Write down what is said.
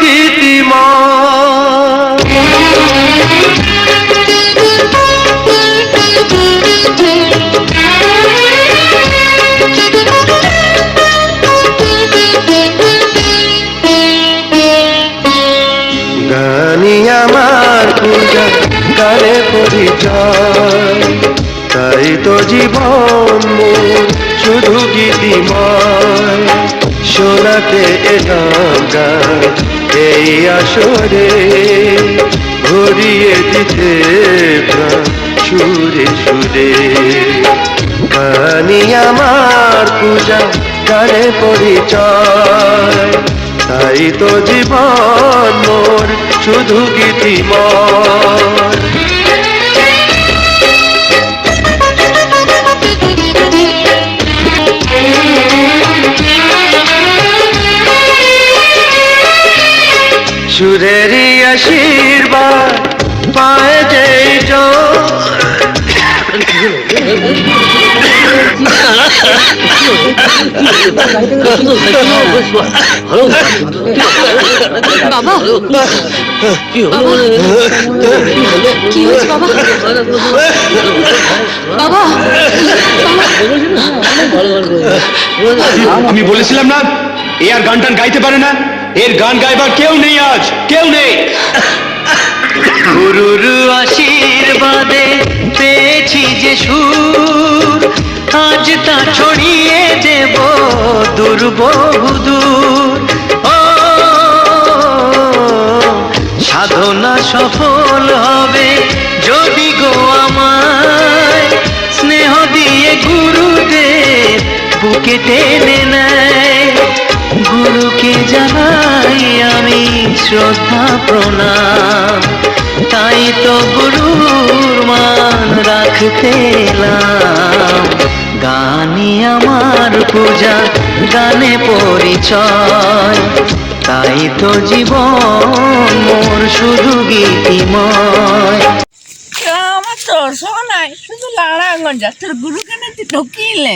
গীতিময়। গানই আমার পূজা, গানে পরিচয়, তাই তো জীবন মোর শুধু গীতিময়। শোনাতে এলাম গান এই আসরে, ভরিয়ে দিতে প্রাণ সুরে সুরে। গানই আমার পূজা, গানে পরিচয়, তাই তো জীবন মোর শুধু গীতিময়। সুরেরই আশীর্বাদ পায় যেই জন, বাবা কি হয়েছে বাবা? বাবা আমি বলেছিলাম না এ আর গান টান গাইতে পারে না, এর গান গাইবার কেউ নেই, আজ কেউ নেই। গুরুর আশীর্বাদে পেয়েছি যে সুর, আজ তা ছড়িয়ে দেব দূর বহুদূর। ও সাধনা সফল হবে যদি গো আমায় স্নেহ দিয়ে গুরুদেব বুকে টেনে নেয়। গুরুকে জানাই আমি শ্রদ্ধা প্রণাম, তাই তো গুরুর মান রাখতে এলাম। গানই আমার পূজা, গানে পরিচয়, তাই তো জীবন মোর শুধু গীতিময়। আমার তো শোনাই শুধু লাড়া গঞ্জা, তোর গুরু কেন তুই ঢুকিলে?